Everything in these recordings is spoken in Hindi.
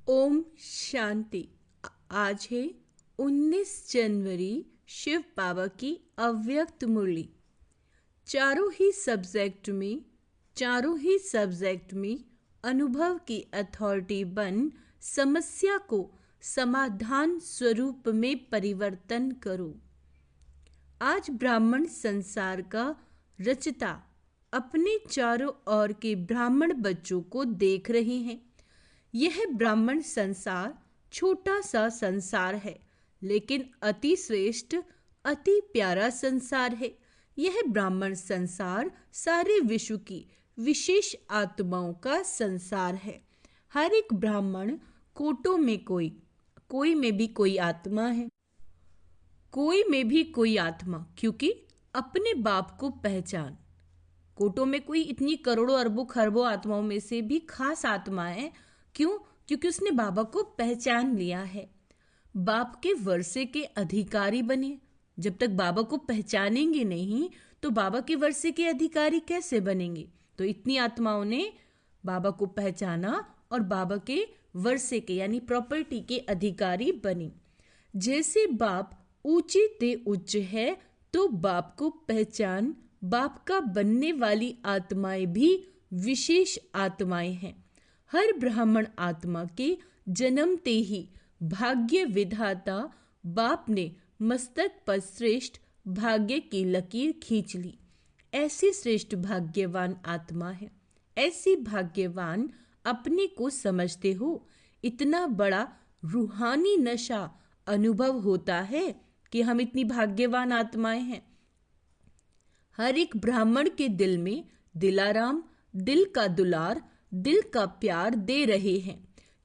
ओम शांति। आज है 19 जनवरी, शिव बाबा की अव्यक्त मुरली। चारों ही सब्जेक्ट में अनुभव की अथॉरिटी बन समस्या को समाधान स्वरूप में परिवर्तन करो। आज ब्राह्मण संसार का रचता अपने चारों ओर के ब्राह्मण बच्चों को देख रहे हैं। यह ब्राह्मण संसार छोटा सा संसार है, लेकिन अति श्रेष्ठ, अति प्यारा संसार है। यह ब्राह्मण संसार सारे विश्व की विशेष आत्माओं का संसार है। हर एक ब्राह्मण कोटों में कोई में भी कोई आत्मा है, कोई में भी कोई आत्मा, क्योंकि अपने बाप को पहचान। कोटों में कोई इतनी करोड़ों अरबों खरबों आत्माओं में से भी खास आत्मा है। क्यों? क्योंकि उसने बाबा को पहचान लिया है, बाप के वर्षे के अधिकारी बने। जब तक बाबा को पहचानेंगे नहीं तो बाबा के वर्षे के अधिकारी कैसे बनेंगे? तो इतनी आत्माओं ने बाबा को पहचाना और बाबा के वर्षे के यानी प्रॉपर्टी के अधिकारी बने। जैसे बाप ऊंचे ते उच्च है, तो बाप को पहचान बाप का बनने वाली आत्माएं भी विशेष आत्माएं हैं। हर ब्राह्मण आत्मा के जन्मते ही भाग्य विधाता बाप ने मस्तक पर श्रेष्ठ भाग्य की लकीर खींच ली। ऐसी श्रेष्ठ भाग्यवान आत्मा है। ऐसी भाग्यवान अपने को समझते हो। इतना बड़ा रूहानी नशा अनुभव होता है कि हम इतनी भाग्यवान आत्माएं हैं। हर एक ब्राह्मण के दिल में दिलाराम, दिल का दुलार, दिल का प्यार दे रहे हैं।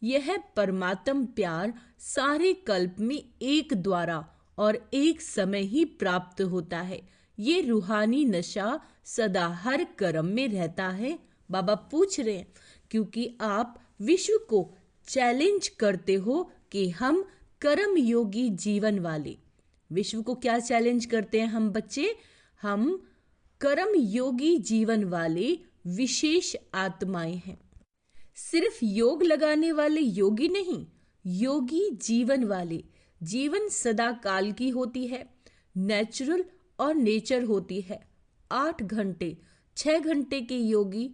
यह परमात्म प्यार सारे कल्प में एक द्वारा और एक समय ही प्राप्त होता है। ये रूहानी नशा सदा हर कर्म में रहता है। बाबा पूछ रहे हैं क्योंकि आप विश्व को चैलेंज करते हो कि हम कर्म योगी जीवन वाले। विश्व को क्या चैलेंज करते हैं हम बच्चे? हम कर्म योगी जीवन वाले विशेष आत्माएं हैं। सिर्फ योग लगाने वाले योगी नहीं, योगी जीवन वाले। जीवन सदा काल की होती है, नेचुरल और नेचर होती है। 8 घंटे 6 घंटे के योगी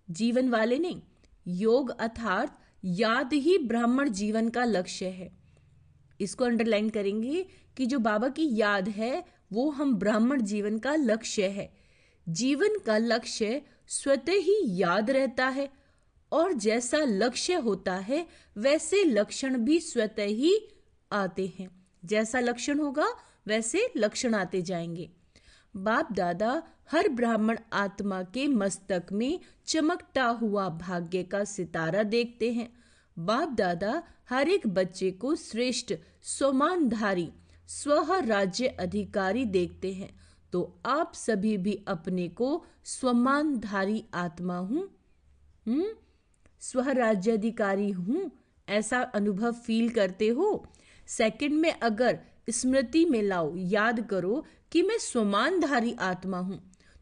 जीवन वाले नहीं। योग अर्थात याद ही ब्राह्मण जीवन का लक्ष्य है। इसको अंडरलाइन करेंगे कि जो बाबा की याद है वो हम ब्राह्मण जीवन का लक्ष्य है। जीवन का लक्ष्य स्वतः ही याद रहता है और जैसा लक्ष्य होता है वैसे लक्षण भी स्वतः ही आते हैं। जैसा लक्षण होगा वैसे लक्षण आते जाएंगे। बाप दादा हर ब्राह्मण आत्मा के मस्तक में चमकता हुआ भाग्य का सितारा देखते हैं। बाप दादा हर एक बच्चे को श्रेष्ठ स्वमानधारी स्व राज्य अधिकारी देखते हैं। तो आप सभी भी अपने को स्वमानधारी आत्मा हूं, स्वराज्याधिकारी हूं, ऐसा अनुभव फील करते हो। सेकंड में अगर स्मृति में लाओ, याद करो कि मैं स्वमानधारी आत्मा हूं,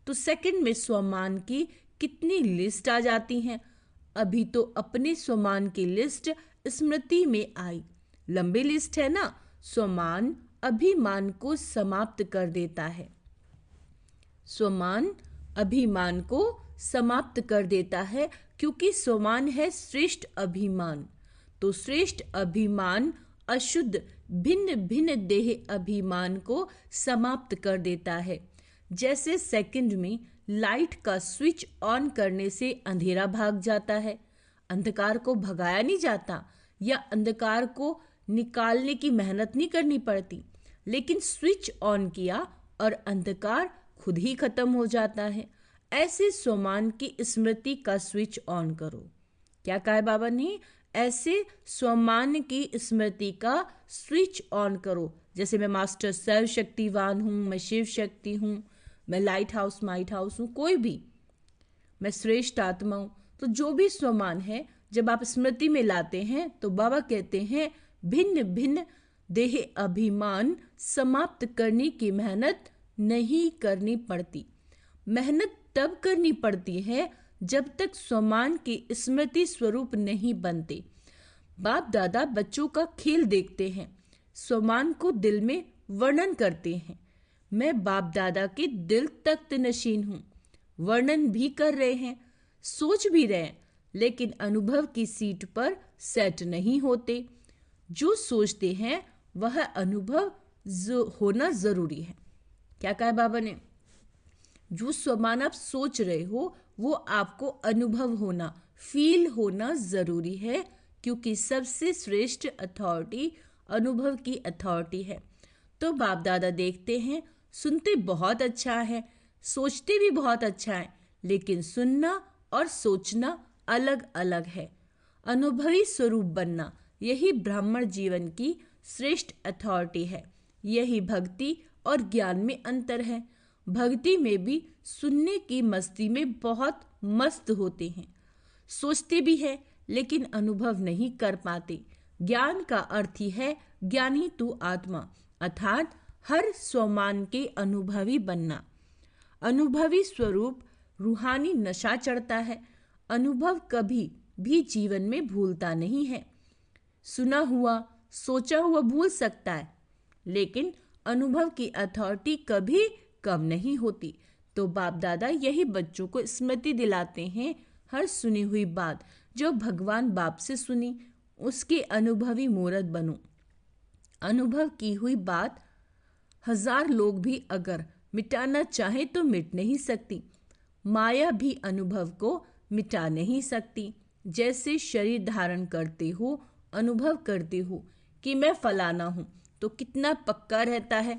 तो सेकंड में स्वमान की कितनी लिस्ट आ जाती हैं। अभी तो अपने स्वमान की लिस्ट स्मृति में आई। लंबी लिस्ट है ना। स्वमान अभिमान को समाप्त कर देता है। स्वमान अभिमान को समाप्त कर देता है, क्योंकि स्वमान है श्रेष्ठ अभिमान। तो श्रेष्ठ अभिमान अशुद्ध भिन्न भिन्न देह अभिमान को समाप्त कर देता है। जैसे सेकंड में लाइट का स्विच ऑन करने से अंधेरा भाग जाता है। अंधकार को भगाया नहीं जाता या अंधकार को निकालने की मेहनत नहीं करनी पड़ती, लेकिन स्विच ऑन किया और अंधकार खुद ही खत्म हो जाता है। ऐसे स्वमान की स्मृति का स्विच ऑन करो। क्या कहा है बाबा ने? ऐसे स्वमान की स्मृति का स्विच ऑन करो। जैसे मैं मास्टर सर्वशक्तिवान हूँ, मैं शिव शक्ति हूँ, मैं लाइट हाउस माइट हाउस हूँ, कोई भी, मैं श्रेष्ठ आत्मा हूँ। तो जो भी स्वमान है जब आप स्मृति में लाते हैं तो बाबा कहते हैं भिन्न भिन्न देह अभिमान समाप्त करने की मेहनत नहीं करनी पड़ती। मेहनत तब करनी पड़ती है जब तक स्वमान की स्मृति स्वरूप नहीं बनते। बाप दादा बच्चों का खेल देखते हैं, स्वमान को दिल में वर्णन करते हैं। मैं बाप दादा के दिल तख्त नशीन हूँ। वर्णन भी कर रहे हैं, सोच भी रहे हैं, लेकिन अनुभव की सीट पर सेट नहीं होते। जो सोचते हैं वह अनुभव होना जरूरी है। क्या कहा बाबा ने? जो स्वमान आप सोच रहे हो वो आपको अनुभव होना, फील होना जरूरी है, क्योंकि सबसे श्रेष्ठ अथॉरिटी अनुभव की अथॉरिटी है। तो बाप दादा देखते हैं, सुनते बहुत अच्छा है, सोचते भी बहुत अच्छा है, लेकिन सुनना और सोचना अलग अलग है। अनुभवी स्वरूप बनना, यही ब्राह्मण जीवन की श्रेष्ठ अथॉरिटी है। यही भक्ति और ज्ञान में अंतर है। भक्ति में भी सुनने की मस्ती में बहुत मस्त होते हैं, सोचते भी है, लेकिन अनुभव नहीं कर पाते। ज्ञान का अर्थ ही है ज्ञानी तू आत्मा, अर्थात हर स्वमान के अनुभवी बनना। अनुभवी स्वरूप रूहानी नशा चढ़ता है। अनुभव कभी भी जीवन में भूलता नहीं है। सुना हुआ, सोचा हुआ भूल सकता है, लेकिन अनुभव की अथॉरिटी कभी कम नहीं होती। तो बाप दादा यही बच्चों को स्मृति दिलाते हैं, हर सुनी हुई बात जो भगवान बाप से सुनी उसके अनुभवी मूर्त बनो। अनुभव की हुई बात 1000 लोग भी अगर मिटाना चाहे तो मिट नहीं सकती। माया भी अनुभव को मिटा नहीं सकती। जैसे शरीर धारण करते हो, अनुभव करते हो कि मैं फलाना हूँ, तो कितना पक्का रहता है,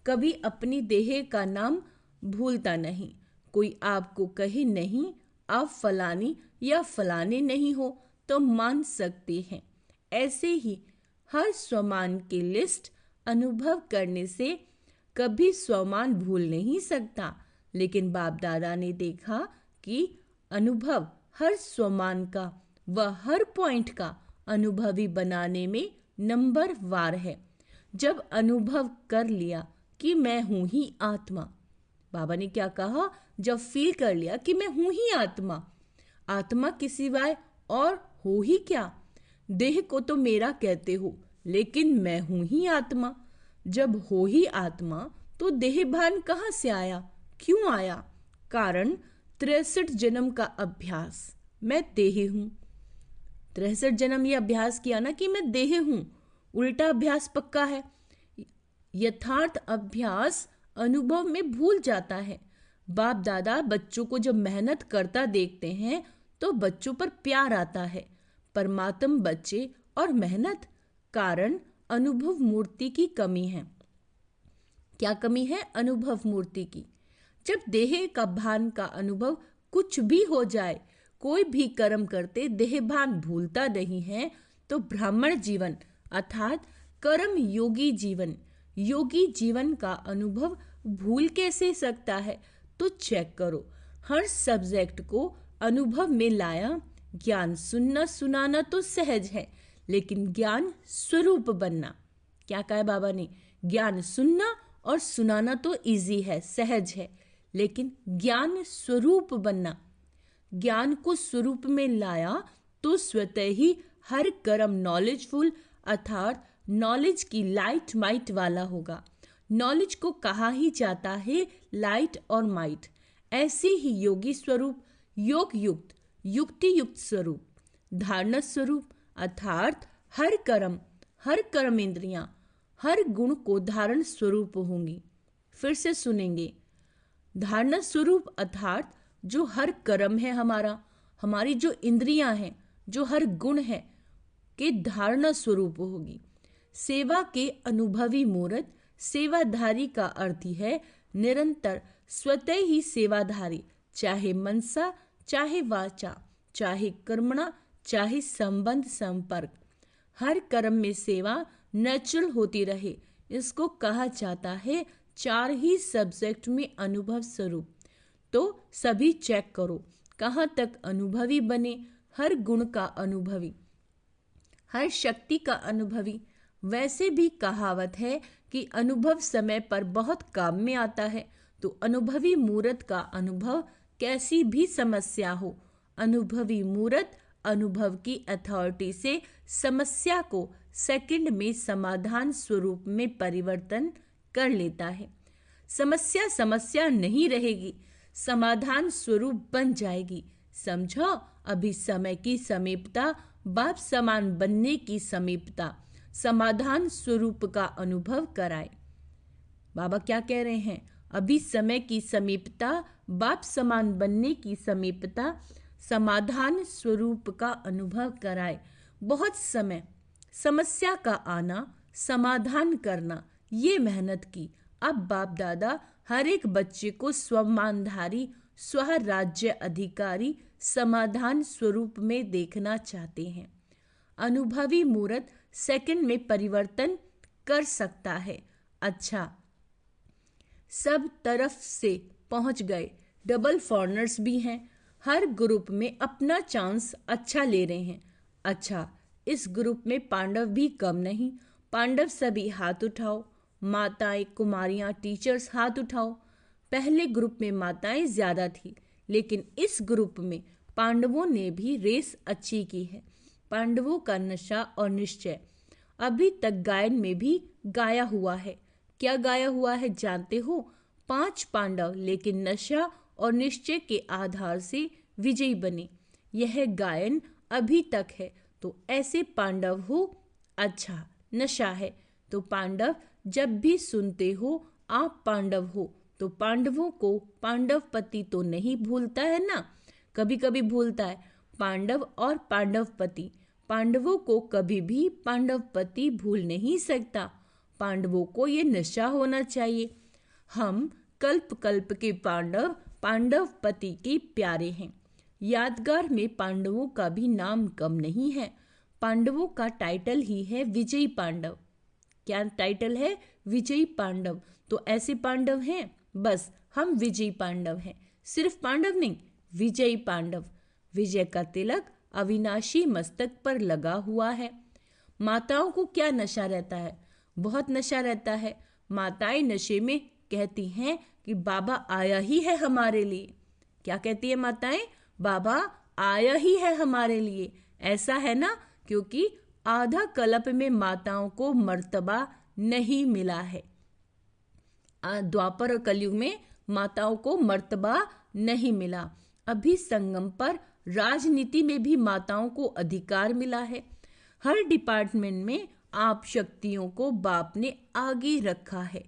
कभी अपनी देह का नाम भूलता नहीं। कोई आपको कहे नहीं आप फलानी या फलाने नहीं हो तो मान सकते हैं। ऐसे ही हर स्वमान की लिस्ट अनुभव करने से कभी स्वमान भूल नहीं सकता। लेकिन बाप दादा ने देखा कि अनुभव हर स्वमान का व हर पॉइंट का अनुभवी बनाने में नंबर वार है। जब अनुभव कर लिया कि मैं हूं ही आत्मा, बाबा ने क्या कहा, जब फील कर लिया कि मैं हूं ही आत्मा, आत्मा के सिवाय और हो ही क्या। देह को तो मेरा कहते हो, लेकिन मैं हूं ही आत्मा। जब हो ही आत्मा तो देह भान कहाँ से आया, क्यों आया? कारण 63 जन्म का अभ्यास, मैं देह हूं। 63 जन्म ये अभ्यास किया ना कि मैं देह हूं। उल्टा अभ्यास पक्का है। यथार्थ अभ्यास अनुभव में भूल जाता है। बाप दादा बच्चों को जब मेहनत करता देखते हैं तो बच्चों पर प्यार आता है। परमात्म बच्चे और मेहनत, कारण अनुभव मूर्ति की कमी है। क्या कमी है? अनुभव मूर्ति की। जब देह का भान का अनुभव कुछ भी हो जाए, कोई भी कर्म करते देह भान भूलता नहीं है, तो ब्राह्मण जीवन अर्थात कर्म योगी जीवन का अनुभव भूल कैसे सकता है? तो चेक करो, हर सब्जेक्ट को अनुभव में लाया। ज्ञान सुनना सुनाना तो सहज है, लेकिन ज्ञान स्वरूप बनना, क्या कहा बाबा ने, ज्ञान सुनना और सुनाना तो इजी है, सहज है, लेकिन ज्ञान स्वरूप बनना, ज्ञान को स्वरूप में लाया तो स्वतः ही हर कर्म नॉलेजफुल अर्थात नॉलेज की लाइट माइट वाला होगा। नॉलेज को कहा ही जाता है लाइट और माइट। ऐसे ही योगी स्वरूप, योग युक्त, युक्ति युक्त स्वरूप, धारणा स्वरूप अर्थात हर कर्म इंद्रियां, हर गुण को धारण स्वरूप होंगी। फिर से सुनेंगे, धारणा स्वरूप अर्थात जो हर कर्म है हमारी जो इंद्रियां हैं, जो हर गुण है के धारणा स्वरूप होगी। सेवा के अनुभवी मूर्त, सेवाधारी का अर्थ है निरंतर स्वतः ही सेवाधारी, चाहे मनसा, चाहे वाचा, चाहे कर्मणा, चाहे संबंध संपर्क, हर कर्म में सेवा नेचुरल होती रहे। इसको कहा जाता है 4 ही सब्जेक्ट में अनुभव स्वरूप। तो सभी चेक करो कहाँ तक अनुभवी बने, हर गुण का अनुभवी, हर शक्ति का अनुभवी। वैसे भी कहावत है कि अनुभव समय पर बहुत काम में आता है। तो अनुभवी मूर्त का अनुभव कैसी भी समस्या हो, अनुभवी मूर्त अनुभव की अथॉरिटी से समस्या को सेकंड में समाधान स्वरूप में परिवर्तन कर लेता है। समस्या समस्या नहीं रहेगी, समाधान स्वरूप बन जाएगी। समझो, अभी समय की समीपता, बाप समान बनने की समीपता समाधान स्वरूप का अनुभव कराए। बाबा क्या कह रहे हैं? अभी समय की समीपता, बाप समान बनने की समीपता समाधान स्वरूप का अनुभव कराए। बहुत समय समस्या का आना, समाधान करना, ये मेहनत की। अब बाप दादा हर एक बच्चे को स्वमानधारी, स्वराज्य अधिकारी समाधान स्वरूप में देखना चाहते हैं। अनुभवी मूर्त सेकंड में परिवर्तन कर सकता है। अच्छा, सब तरफ से पहुंच गए। डबल फॉरनर्स भी हैं। हर ग्रुप में अपना चांस अच्छा ले रहे हैं। अच्छा, इस ग्रुप में पांडव भी कम नहीं। पांडव सभी हाथ उठाओ। माताएं, कुमारियां, टीचर्स हाथ उठाओ। पहले ग्रुप में माताएं ज्यादा थी, लेकिन इस ग्रुप में पांडवों ने भी रेस अच्छी की है। पांडवों का नशा और निश्चय अभी तक गायन में भी गाया हुआ है। क्या गाया हुआ है जानते हो? 5 पांडव, लेकिन नशा और निश्चय के आधार से विजयी बने। यह गायन अभी तक है। तो ऐसे पांडव हो। अच्छा, नशा है तो पांडव जब भी सुनते हो आप पांडव हो, तो पांडवों को पांडवपति तो नहीं भूलता है ना, कभी कभी भूलता है। पांडव और पांडवपति, पांडवों को कभी भी पांडवपति भूल नहीं सकता। पांडवों को ये नशा होना चाहिए। हम कल्प कल्प के पांडव पांडवपति के प्यारे हैं। यादगार में पांडवों का भी नाम कम नहीं है। पांडवों का टाइटल ही है विजयी पांडव। क्या टाइटल है? विजयी पांडव। तो ऐसे पांडव हैं, बस हम विजयी पांडव हैं। सिर्फ पांडव नहीं, विजयी पांडव। विजय का तिलक अविनाशी मस्तक पर लगा हुआ है। माताओं को क्या नशा रहता है? बहुत नशा रहता है। माताएं नशे में कहती हैं कि बाबा आया ही है हमारे लिए। क्या कहती है माताएं? बाबा आया ही है हमारे लिए। ऐसा है ना, क्योंकि आधा कल्प में माताओं को मर्तबा नहीं मिला है। द्वापर और कलयुग में माताओं को मर्तबा नहीं मिला। अभी संगम पर राजनीति में भी माताओं को अधिकार मिला है। हर डिपार्टमेंट में आप शक्तियों को बाप ने आगे रखा है।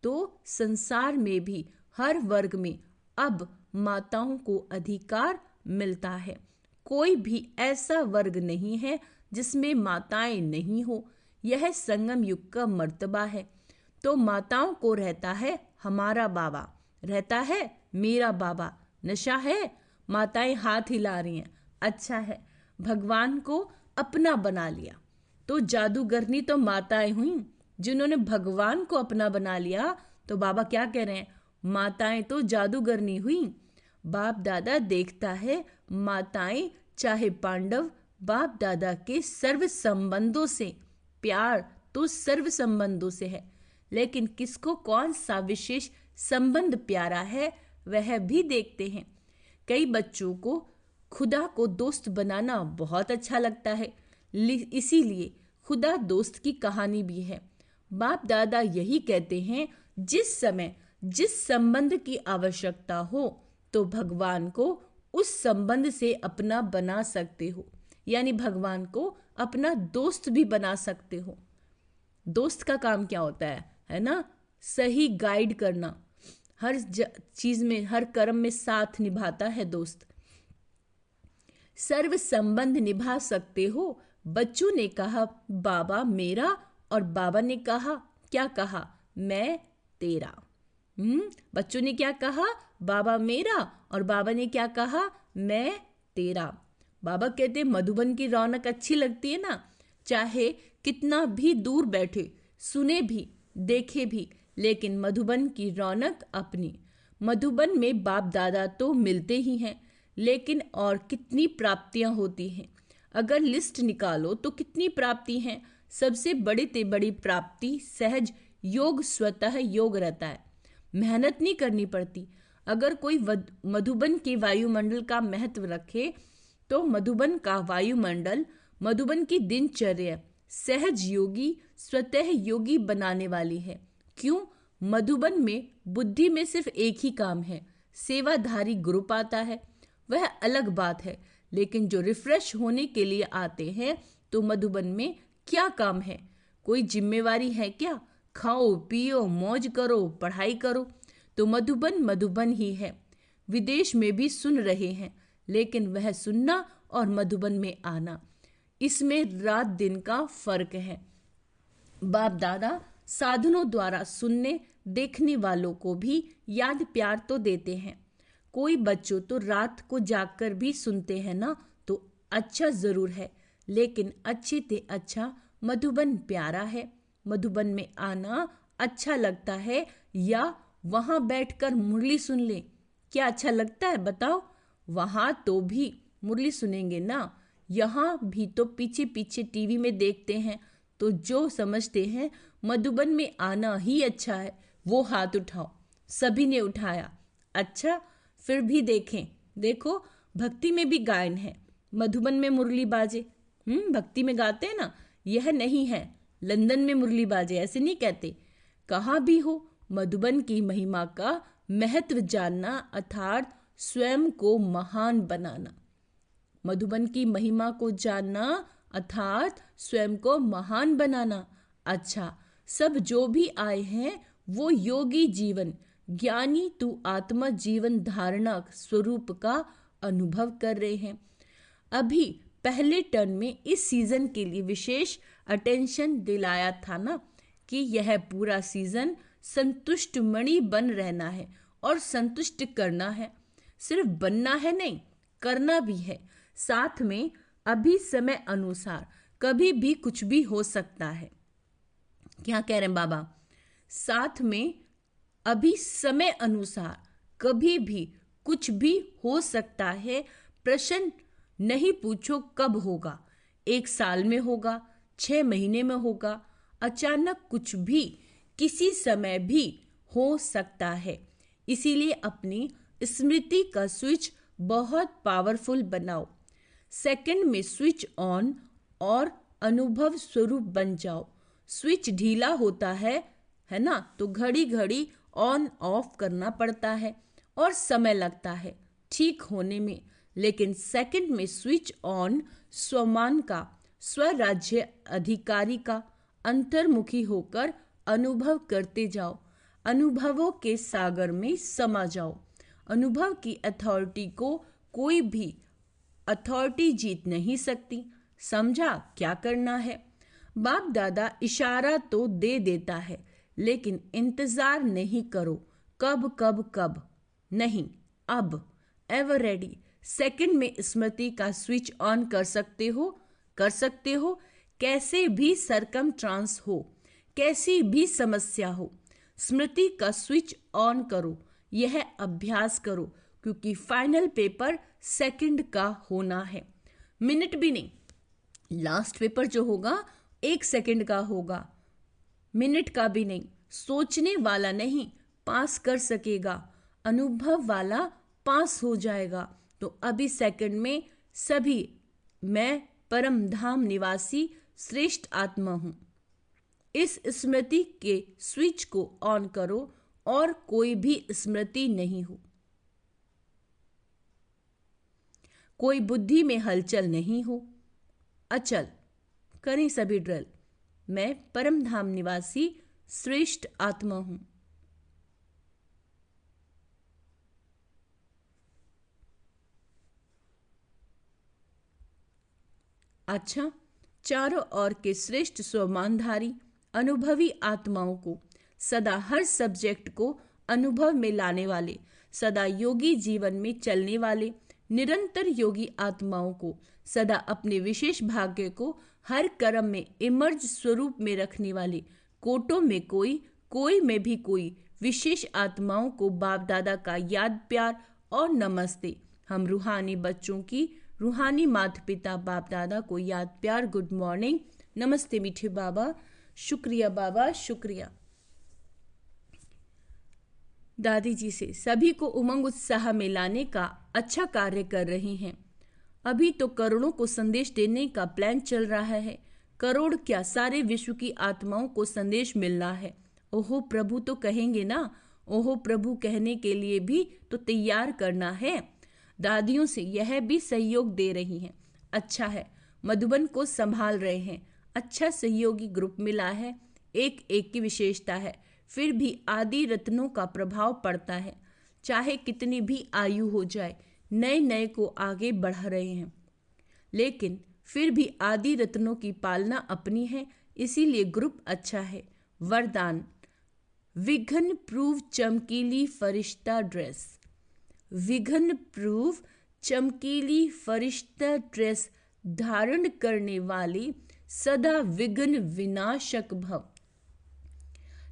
तो संसार में भी हर वर्ग में अब माताओं को अधिकार मिलता है। कोई भी ऐसा वर्ग नहीं है जिसमें माताएं नहीं हो। यह संगम युग का मर्तबा है। तो माताओं को रहता है हमारा बाबा, रहता है मेरा बाबा। नशा है, माताएं हाथ हिला रही हैं। अच्छा है, भगवान को अपना बना लिया। तो जादूगरनी तो माताएं हुई जिन्होंने भगवान को अपना बना लिया। तो बाबा क्या कह रहे हैं? माताएं तो जादूगरनी हुई। बाप दादा देखता है माताएं चाहे पांडव बाप दादा के सर्व संबंधों से, प्यार तो सर्व संबंधों से है, लेकिन किसको कौन सा विशेष संबंध प्यारा है वह भी देखते हैं। कई बच्चों को खुदा को दोस्त बनाना बहुत अच्छा लगता है, इसीलिए खुदा दोस्त की कहानी भी है। बाप दादा यही कहते हैं, जिस समय जिस संबंध की आवश्यकता हो तो भगवान को उस संबंध से अपना बना सकते हो, यानी भगवान को अपना दोस्त भी बना सकते हो। दोस्त का काम क्या होता है ना? सही गाइड करना। हर चीज में, हर कर्म में साथ निभाता है दोस्त। सर्व संबंध निभा सकते हो। बच्चों ने कहा बाबा मेरा, और बाबा ने कहा, क्या कहा? मैं तेरा। बच्चों ने क्या कहा? बाबा मेरा, और बाबा ने क्या कहा? मैं तेरा। बाबा कहते मधुबन की रौनक अच्छी लगती है ना, चाहे कितना भी दूर बैठे, सुने भी देखे भी, लेकिन मधुबन की रौनक अपनी। मधुबन में बाप दादा तो मिलते ही हैं, लेकिन और कितनी प्राप्तियां होती हैं। अगर लिस्ट निकालो तो कितनी प्राप्ति हैं। सबसे बड़ी से बड़ी प्राप्ति सहज योग, स्वतः योग रहता है। मेहनत नहीं करनी पड़ती। अगर कोई मधुबन के वायुमंडल का महत्व रखे तो मधुबन का वायुमंडल, मधुबन की दिनचर्या सहज योगी, स्वतः योगी बनाने वाली है। क्यों? मधुबन में बुद्धि में सिर्फ एक ही काम है, सेवाधारी ग्रुप आता है, वह अलग बात है। लेकिन जो रिफ्रेश होने के लिए आते हैं, तो मधुबन में क्या काम है? कोई जिम्मेवारी है क्या? खाओ पियो मौज करो, पढ़ाई करो। तो मधुबन मधुबन ही है। विदेश में भी सुन रहे हैं, लेकिन वह सुनना और मधुबन में आना, इसमें रात दिन का फर्क है। बाप दादा साधनों द्वारा सुनने देखने वालों को भी याद प्यार तो देते हैं। कोई बच्चों तो रात को जागकर भी सुनते हैं ना, तो अच्छा जरूर है। लेकिन अच्छे ते अच्छा मधुबन प्यारा है। मधुबन में आना अच्छा लगता है या वहां बैठकर मुरली सुन ले? क्या अच्छा लगता है बताओ? वहां तो भी मुरली सुनेंगे ना, यहाँ भी तो पीछे पीछे टीवी में देखते हैं। तो जो समझते हैं मधुबन में आना ही अच्छा है, वो हाथ उठाओ। सभी ने उठाया। अच्छा, फिर भी देखें। देखो, भक्ति में भी गायन है, मधुबन में मुरली बाजे। भक्ति में गाते हैं ना, यह नहीं है लंदन में मुरली बाजे, ऐसे नहीं कहते। कहाँ भी हो, मधुबन की महिमा का महत्व जानना अर्थात स्वयं को महान बनाना। मधुबन की महिमा को जानना अर्थात स्वयं को महान बनाना। अच्छा, सब जो भी आए हैं वो योगी जीवन, ज्ञानी तू आत्मा जीवन धारणा स्वरूप का अनुभव कर रहे हैं। अभी पहले टर्न में इस सीजन के लिए विशेष अटेंशन दिलाया था ना, कि यह पूरा सीजन संतुष्ट मणि बन रहना है और संतुष्ट करना है। सिर्फ बनना है नहीं, करना भी है साथ में। अभी समय अनुसार कभी भी कुछ भी हो सकता है। क्या कह रहे हैं बाबा? साथ में अभी समय अनुसार कभी भी कुछ भी हो सकता है। प्रश्न नहीं पूछो कब होगा, 1 साल में होगा, 6 महीने में होगा, अचानक कुछ भी किसी समय भी हो सकता है। इसीलिए अपनी स्मृति का स्विच बहुत पावरफुल बनाओ। सेकंड में स्विच ऑन और अनुभव स्वरूप बन जाओ। स्विच ढीला होता है ना, तो घड़ी घड़ी ऑन ऑफ करना पड़ता है और समय लगता है ठीक होने में। लेकिन सेकंड में स्विच ऑन स्वमान का, स्वराज्य अधिकारी का अंतर्मुखी होकर अनुभव करते जाओ। अनुभवों के सागर में समा जाओ। अनुभव की अथॉरिटी को कोई भी अथॉरिटी जीत नहीं सकती। समझा क्या करना है? बाप दादा इशारा तो दे देता है, लेकिन इंतजार नहीं करो कब कब कब नहीं, अब एवर रेडी। सेकंड में स्मृति का स्विच ऑन कर सकते हो, कर सकते हो। कैसे भी सरकम ट्रांस हो, कैसी भी समस्या हो, स्मृति का स्विच ऑन करो। यह अभ्यास करो, क्योंकि फाइनल पेपर सेकंड का होना है, मिनट भी नहीं। लास्ट पेपर जो होगा 1 सेकंड का होगा, मिनट का भी नहीं। सोचने वाला नहीं पास कर सकेगा, अनुभव वाला पास हो जाएगा। तो अभी सेकंड में सभी, मैं परम धाम निवासी श्रेष्ठ आत्मा हूं, इस स्मृति के स्विच को ऑन करो और कोई भी स्मृति नहीं हो, कोई बुद्धि में हलचल नहीं हो, अचल। करें सभी ड्रिल। मैं परम धाम निवासी श्रेष्ठ आत्मा हूं। अच्छा, चारों ओर के श्रेष्ठ स्वमानधारी अनुभवी आत्माओं को, सदा हर सब्जेक्ट को अनुभव में लाने वाले, सदा योगी जीवन में चलने वाले निरंतर योगी आत्माओं को, सदा अपने विशेष भाग्य को हर कर्म में इमर्ज स्वरूप में रखने वाले, कोटों में कोई, कोई में भी कोई विशेष आत्माओं को बाप दादा का याद प्यार और नमस्ते। हम रूहानी बच्चों की, रूहानी माता पिता बाप दादा को याद प्यार गुड मॉर्निंग, नमस्ते मीठे बाबा, शुक्रिया बाबा, शुक्रिया। दादी जी से सभी को उमंग उत्साह में लाने का अच्छा कार्य कर रहे हैं। अभी तो करोड़ों को संदेश देने का प्लान चल रहा है। करोड़ क्या, सारे विश्व की आत्माओं को संदेश मिलना है। ओहो प्रभु तो कहेंगे ना। ओहो प्रभु कहने के लिए भी तो तैयार करना है। दादियों से यह भी सहयोग दे रही हैं। अच्छा है, मधुबन को संभाल रहे हैं। अच्छा सहयोगी ग्रुप मिला है। एक एक की विशेषता है, फिर भी आदि रत्नों का प्रभाव पड़ता है। चाहे कितनी भी आयु हो जाए, नए नए को आगे बढ़ रहे हैं, लेकिन फिर भी आदि रत्नों की पालना अपनी है, इसीलिए ग्रुप अच्छा है। वरदान, विघ्न प्रूव चमकीली फरिश्ता ड्रेस। विघ्न प्रूव चमकीली फरिश्ता ड्रेस धारण करने वाली सदा विघ्न विनाशक भव।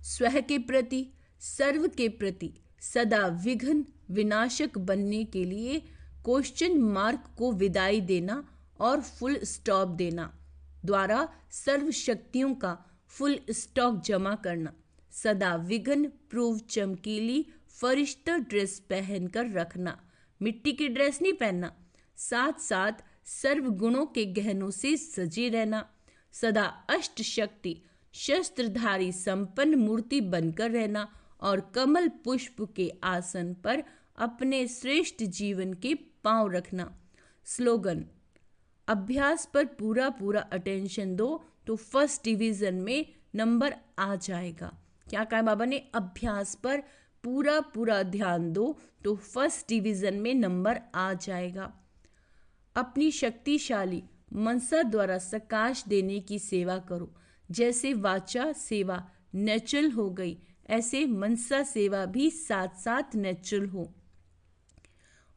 स्वयं के प्रति, सर्व के प्रति सदा विघ्न विनाशक बनने के लिए क्वेश्चन मार्क को विदाई देना और फुल स्टॉप देना द्वारा सर्व शक्तियों का फुल स्टॉक जमा करना। सदा विघ्न प्रूव चमकीली फरिश्ता ड्रेस पहनकर रखना। मिट्टी की ड्रेस नहीं पहनना। साथ साथ सर्व गुणों के गहनों से सजे रहना। सदा अष्ट शक्ति शस्त्रधारी संपन्न मूर्ति बनकर रहना और कमल पुष्प के आसन पर अपने श्रेष्ठ जीवन के पांव रखना। स्लोगन, अभ्यास पर पूरा पूरा अटेंशन दो तो फर्स्ट डिवीजन में नंबर आ जाएगा। क्या कहा बाबा ने? अभ्यास पर पूरा पूरा ध्यान दो तो फर्स्ट डिवीजन में नंबर आ जाएगा। अपनी शक्तिशाली मनसा द्वारा सकाश देने की सेवा करो। जैसे वाचा सेवा नेचुरल हो गई, ऐसे मनसा सेवा भी साथ साथ नेचुरल हो।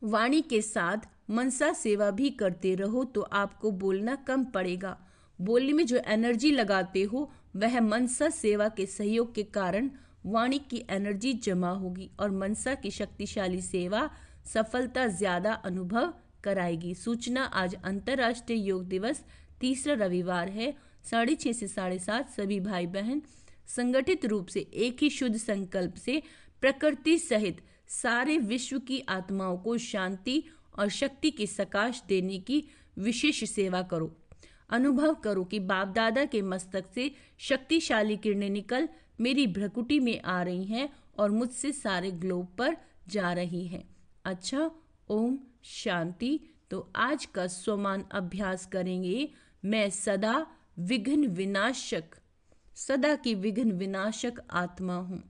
वाणी के साथ मनसा सेवा भी करते रहो तो आपको बोलना कम पड़ेगा। बोलने में जो एनर्जी लगाते हो वह मनसा सेवा के सहयोग के कारण वाणी की एनर्जी जमा होगी और मनसा की शक्तिशाली सेवा सफलता ज्यादा अनुभव कराएगी। सूचना, आज अंतर्राष्ट्रीय योग दिवस, तीसरा रविवार है। 6:30 से 7:30 सभी भाई बहन संगठित रूप से एक ही शुद्ध संकल्प से प्रकृति सहित सारे विश्व की आत्माओं को शांति और शक्ति की सकाश देने की विशेष सेवा करो। अनुभव करो कि बाप दादा के मस्तक से शक्तिशाली किरणें निकल मेरी भ्रकुटी में आ रही हैं और मुझसे सारे ग्लोब पर जा रही हैं। अच्छा, ओम शांति। तो आज का स्वमान अभ्यास करेंगे। मैं सदा विघ्न विनाशक, सदा की विघ्न विनाशक आत्मा हूँ।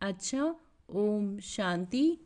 अच्छा, ओम शांति।